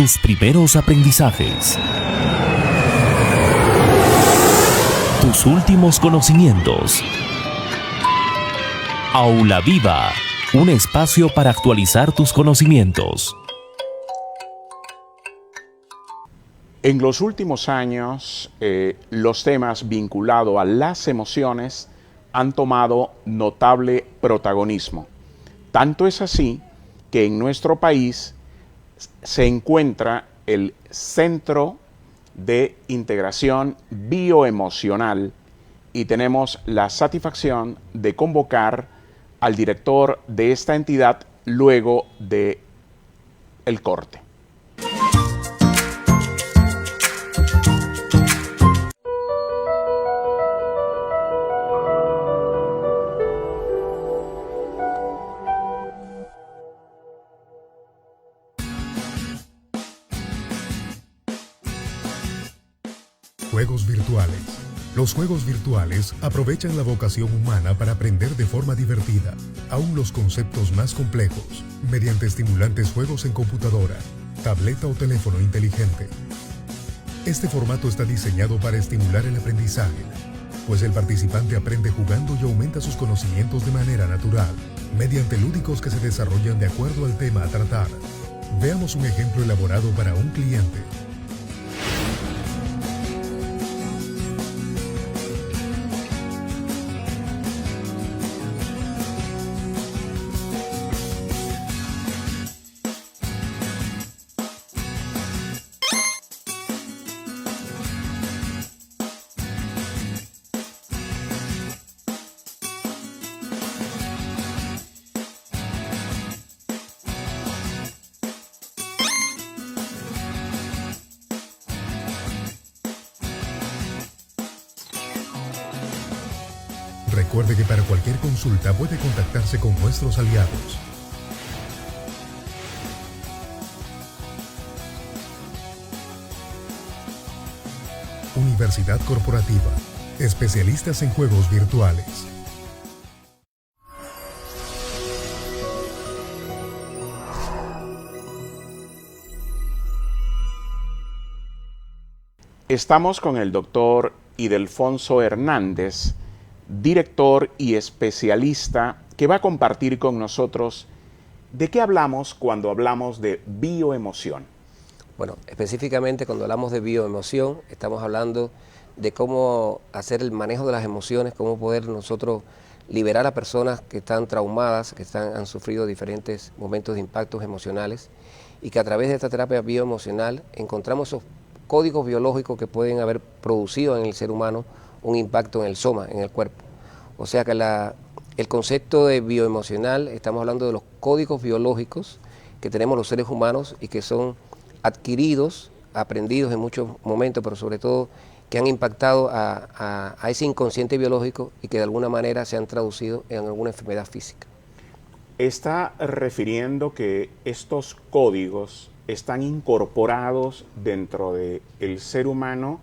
tus primeros aprendizajes, tus últimos conocimientos. Aula Viva, un espacio para actualizar tus conocimientos. En los últimos años, los temas vinculados a las emociones han tomado notable protagonismo. Tanto es así que en nuestro país se encuentra el Centro de Integración Bioemocional y tenemos la satisfacción de convocar al director de esta entidad luego de el corte. Juegos virtuales. Los juegos virtuales aprovechan la vocación humana para aprender de forma divertida, aún los conceptos más complejos, mediante estimulantes juegos en computadora, tableta o teléfono inteligente. Este formato está diseñado para estimular el aprendizaje, pues el participante aprende jugando y aumenta sus conocimientos de manera natural, mediante lúdicos que se desarrollan de acuerdo al tema a tratar. Veamos un ejemplo elaborado para un cliente. Recuerde que para cualquier consulta puede contactarse con nuestros aliados. Universidad Corporativa, especialistas en juegos virtuales. Estamos con el doctor Ildefonso Hernández, director y especialista, que va a compartir con nosotros de qué hablamos cuando hablamos de bioemoción. Bueno, específicamente cuando hablamos de bioemoción, estamos hablando de cómo hacer el manejo de las emociones, cómo poder nosotros liberar a personas que están traumadas, que han sufrido diferentes momentos de impactos emocionales, y que a través de esta terapia bioemocional encontramos esos códigos biológicos que pueden haber producido en el ser humano un impacto en el soma, en el cuerpo. O sea que el concepto de bioemocional, estamos hablando de los códigos biológicos que tenemos los seres humanos y que son adquiridos, aprendidos en muchos momentos, pero sobre todo que han impactado a ese inconsciente biológico y que de alguna manera se han traducido en alguna enfermedad física. Está refiriendo que estos códigos están incorporados dentro del ser humano.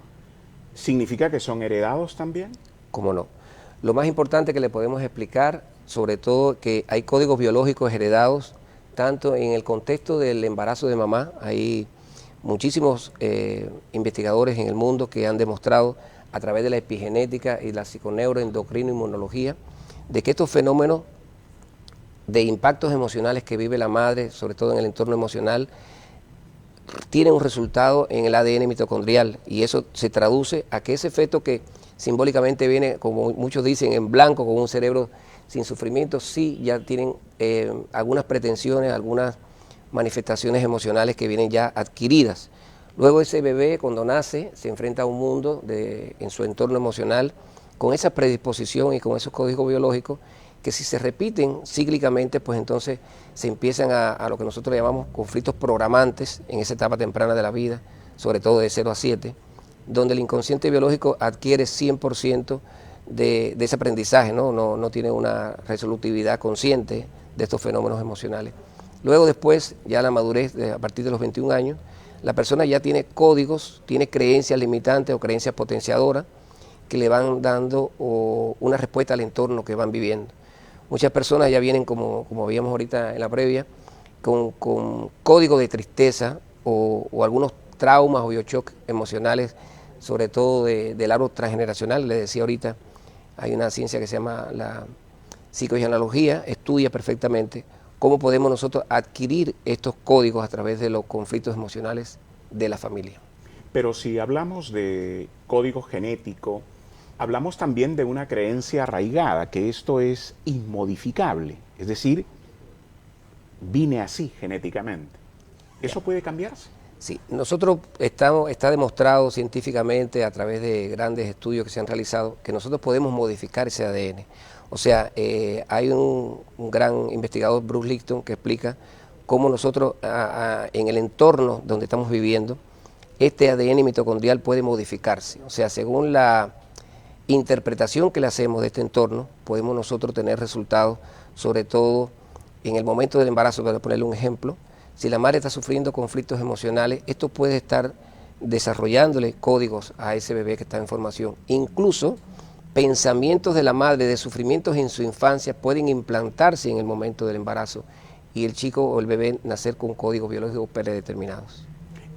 ¿Significa que son heredados también? ¿Cómo no? Lo más importante que le podemos explicar, sobre todo que hay códigos biológicos heredados, tanto en el contexto del embarazo de mamá, hay muchísimos investigadores en el mundo que han demostrado a través de la epigenética y la psiconeuroendocrinoinmunología, de que estos fenómenos de impactos emocionales que vive la madre, sobre todo en el entorno emocional, tiene un resultado en el ADN mitocondrial, y eso se traduce a que ese feto que simbólicamente viene, como muchos dicen, en blanco, con un cerebro sin sufrimiento, sí ya tienen algunas pretensiones, algunas manifestaciones emocionales que vienen ya adquiridas. Luego ese bebé cuando nace se enfrenta a un mundo en su entorno emocional con esa predisposición y con esos códigos biológicos que si se repiten cíclicamente, pues entonces se empiezan a lo que nosotros llamamos conflictos programantes en esa etapa temprana de la vida, sobre todo de 0 a 7, donde el inconsciente biológico adquiere 100% de ese aprendizaje, no tiene una resolutividad consciente de estos fenómenos emocionales. Luego después, ya la madurez, a partir de los 21 años, la persona ya tiene códigos, tiene creencias limitantes o creencias potenciadoras que le van dando una respuesta al entorno que van viviendo. Muchas personas ya vienen, como veíamos ahorita en la previa, con código de tristeza, o algunos traumas o biochocs emocionales, sobre todo del árbol transgeneracional. Les decía ahorita, hay una ciencia que se llama la psicogenealogía, estudia perfectamente cómo podemos nosotros adquirir estos códigos a través de los conflictos emocionales de la familia. Pero si hablamos de código genético, hablamos también de una creencia arraigada, que esto es inmodificable, es decir, vine así genéticamente. ¿Eso puede cambiarse? Sí, nosotros está demostrado científicamente a través de grandes estudios que se han realizado que nosotros podemos modificar ese ADN. O sea, hay un gran investigador, Bruce Lipton, que explica cómo nosotros en el entorno donde estamos viviendo, este ADN mitocondrial puede modificarse. O sea, según la interpretación que le hacemos de este entorno, podemos nosotros tener resultados, sobre todo en el momento del embarazo. Para ponerle un ejemplo, si la madre está sufriendo conflictos emocionales, esto puede estar desarrollándole códigos a ese bebé que está en formación. Incluso pensamientos de la madre de sufrimientos en su infancia pueden implantarse en el momento del embarazo y el chico o el bebé nacer con códigos biológicos predeterminados.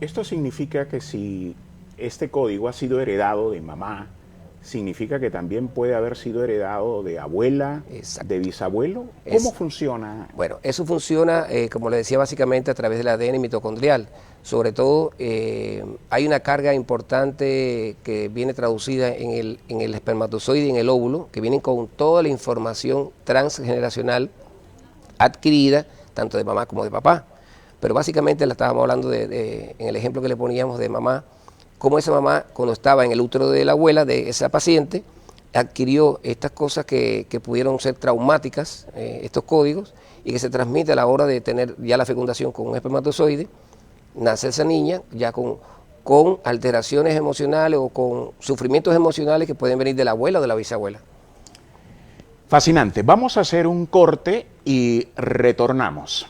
Esto significa que si este código ha sido heredado de mamá, significa que también puede haber sido heredado de abuela, Exacto. de bisabuelo. ¿Cómo funciona? Bueno, eso funciona, como le decía, básicamente a través del ADN mitocondrial. Sobre todo, hay una carga importante que viene traducida en el espermatozoide y en el óvulo, que vienen con toda la información transgeneracional adquirida, tanto de mamá como de papá. Pero básicamente la estábamos hablando en el ejemplo que le poníamos de mamá, cómo esa mamá, cuando estaba en el útero de la abuela de esa paciente, adquirió estas cosas que pudieron ser traumáticas, estos códigos, y que se transmite a la hora de tener ya la fecundación con un espermatozoide. Nace esa niña ya con alteraciones emocionales o con sufrimientos emocionales que pueden venir de la abuela o de la bisabuela. Fascinante. Vamos a hacer un corte y retornamos.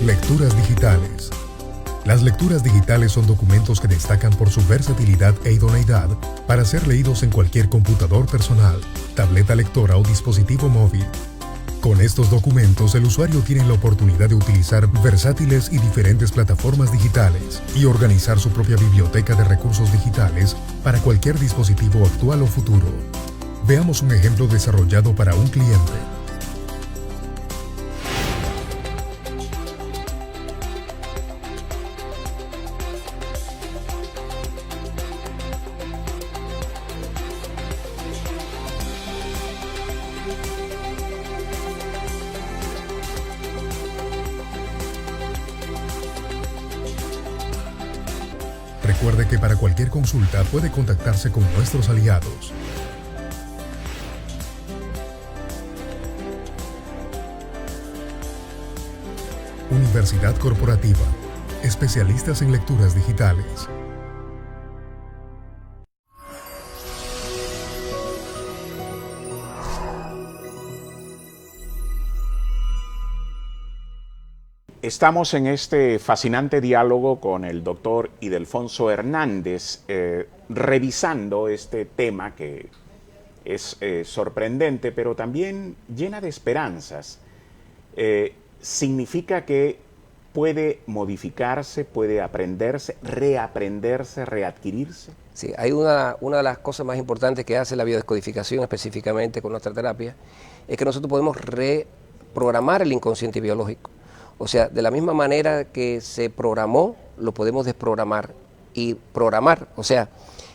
Lecturas digitales. Las lecturas digitales son documentos que destacan por su versatilidad e idoneidad para ser leídos en cualquier computador personal, tableta lectora o dispositivo móvil. Con estos documentos, el usuario tiene la oportunidad de utilizar versátiles y diferentes plataformas digitales y organizar su propia biblioteca de recursos digitales para cualquier dispositivo actual o futuro. Veamos un ejemplo desarrollado para un cliente. Recuerde que para cualquier consulta puede contactarse con nuestros aliados. Universidad Corporativa, especialistas en lecturas digitales. Estamos en este fascinante diálogo con el doctor Ildefonso Hernández, revisando este tema que es sorprendente, pero también llena de esperanzas. Significa que puede modificarse, puede aprenderse, reaprenderse, readquirirse. Sí, hay una de las cosas más importantes que hace la biodescodificación específicamente con nuestra terapia, es que nosotros podemos reprogramar el inconsciente biológico. O sea, de la misma manera que se programó, lo podemos desprogramar y programar. O sea,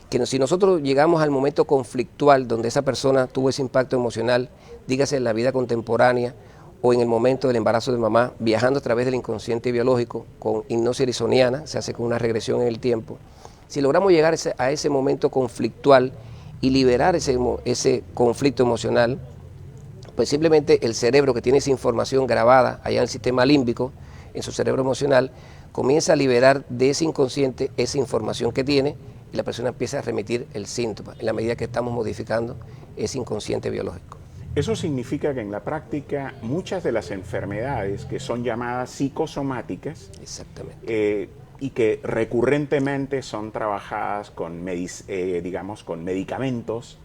que si nosotros llegamos al momento conflictual donde esa persona tuvo ese impacto emocional, dígase en la vida contemporánea o en el momento del embarazo de mamá, viajando a través del inconsciente biológico con hipnosis ericksoniana, se hace con una regresión en el tiempo. Si logramos llegar a ese momento conflictual y liberar ese conflicto emocional, pues simplemente el cerebro que tiene esa información grabada allá en el sistema límbico, en su cerebro emocional, comienza a liberar de ese inconsciente esa información que tiene y la persona empieza a remitir el síntoma en la medida que estamos modificando ese inconsciente biológico. Eso significa que en la práctica muchas de las enfermedades que son llamadas psicosomáticas, exactamente, y que recurrentemente son trabajadas con, con medicamentos,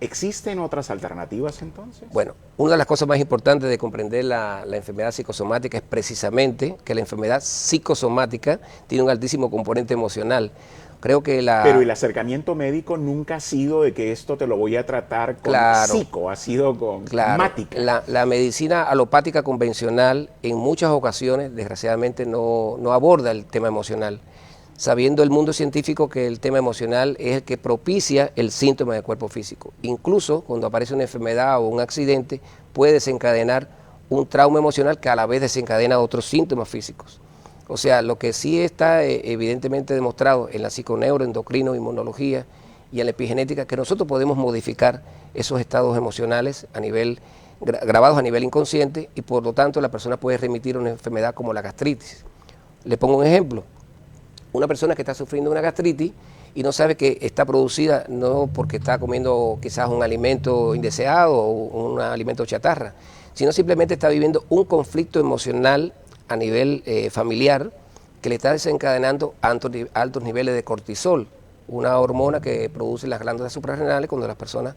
¿existen otras alternativas entonces? Bueno, una de las cosas más importantes de comprender la enfermedad psicosomática es precisamente que la enfermedad psicosomática tiene un altísimo componente emocional. Creo que Pero el acercamiento médico nunca ha sido de que esto te lo voy a tratar con psico, ha sido con mática. La medicina alopática convencional en muchas ocasiones, desgraciadamente, no aborda el tema emocional, sabiendo el mundo científico que el tema emocional es el que propicia el síntoma del cuerpo físico. Incluso cuando aparece una enfermedad o un accidente, puede desencadenar un trauma emocional que a la vez desencadena otros síntomas físicos. O sea, lo que sí está evidentemente demostrado en la psiconeuroendocrino, inmunología y en la epigenética, que nosotros podemos modificar esos estados emocionales a nivel, grabados a nivel inconsciente, y por lo tanto la persona puede remitir a una enfermedad como la gastritis. Le pongo un ejemplo. Una persona que está sufriendo una gastritis y no sabe que está producida no porque está comiendo quizás un alimento indeseado o un alimento chatarra, sino simplemente está viviendo un conflicto emocional a nivel familiar que le está desencadenando altos niveles de cortisol, una hormona que produce las glándulas suprarrenales cuando las personas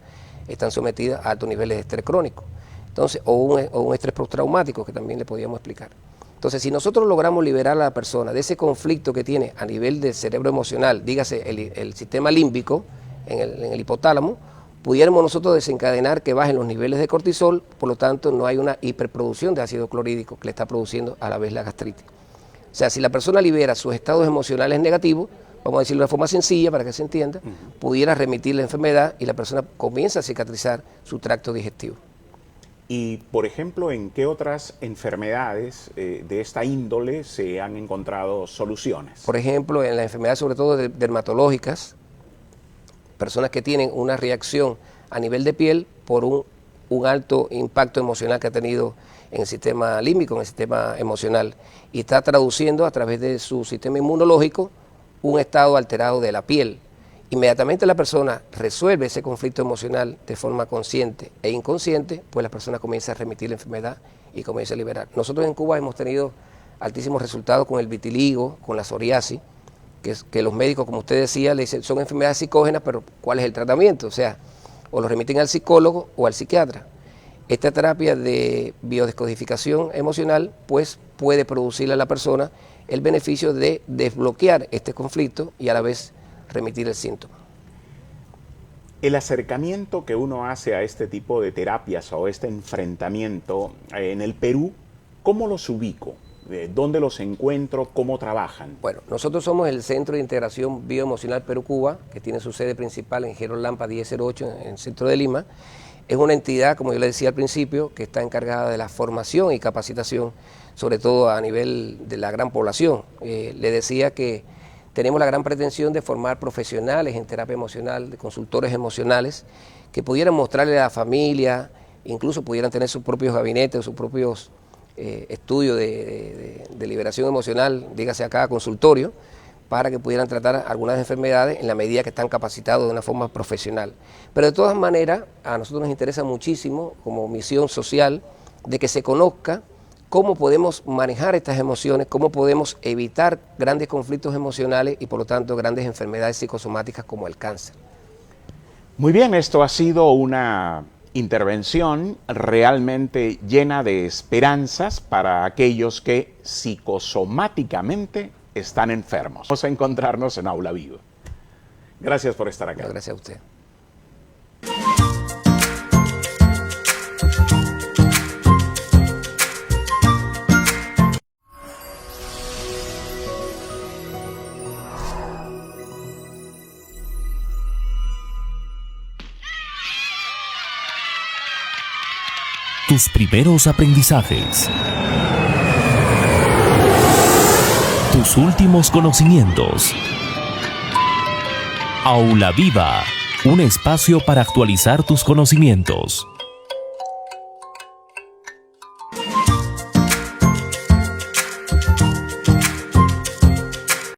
están sometidas a altos niveles de estrés crónico. Entonces, o un estrés postraumático, que también le podíamos explicar. Entonces, si nosotros logramos liberar a la persona de ese conflicto que tiene a nivel del cerebro emocional, dígase el sistema límbico en el hipotálamo, pudiéramos nosotros desencadenar que bajen los niveles de cortisol, por lo tanto no hay una hiperproducción de ácido clorhídrico que le está produciendo a la vez la gastritis. O sea, si la persona libera sus estados emocionales negativos, vamos a decirlo de una forma sencilla para que se entienda, pudiera remitir la enfermedad y la persona comienza a cicatrizar su tracto digestivo. Y, por ejemplo, ¿en qué otras enfermedades de esta índole se han encontrado soluciones? Por ejemplo, en las enfermedades sobre todo dermatológicas, personas que tienen una reacción a nivel de piel por un alto impacto emocional que ha tenido en el sistema límbico, en el sistema emocional, y está traduciendo a través de su sistema inmunológico un estado alterado de la piel. Inmediatamente la persona resuelve ese conflicto emocional de forma consciente e inconsciente, pues la persona comienza a remitir la enfermedad y comienza a liberar. Nosotros en Cuba hemos tenido altísimos resultados con el vitiligo, con la psoriasis, que los médicos, como usted decía, le dicen son enfermedades psicógenas, pero ¿cuál es el tratamiento? O sea, o lo remiten al psicólogo o al psiquiatra. Esta terapia de biodescodificación emocional pues puede producirle a la persona el beneficio de desbloquear este conflicto y a la vez remitir el síntoma. El acercamiento que uno hace a este tipo de terapias o este enfrentamiento en el Perú, ¿cómo los ubico? ¿Dónde los encuentro? ¿Cómo trabajan? Bueno, nosotros somos el Centro de Integración Bioemocional Perú-Cuba, que tiene su sede principal en Girón Lampa 1008, en el centro de Lima. Es una entidad, como yo le decía al principio, que está encargada de la formación y capacitación, sobre todo a nivel de la gran población. Le decía que tenemos la gran pretensión de formar profesionales en terapia emocional, de consultores emocionales, que pudieran mostrarle a la familia, incluso pudieran tener sus propios gabinetes, sus propios estudios de liberación emocional, dígase acá consultorio, para que pudieran tratar algunas enfermedades en la medida que están capacitados de una forma profesional. Pero de todas maneras, a nosotros nos interesa muchísimo, como misión social, de que se conozca cómo podemos manejar estas emociones, cómo podemos evitar grandes conflictos emocionales y por lo tanto grandes enfermedades psicosomáticas como el cáncer. Muy bien, esto ha sido una intervención realmente llena de esperanzas para aquellos que psicosomáticamente están enfermos. Vamos a encontrarnos en Aula Viva. Gracias por estar acá. Gracias a usted. Tus primeros aprendizajes. Tus últimos conocimientos. Aula Viva, un espacio para actualizar tus conocimientos.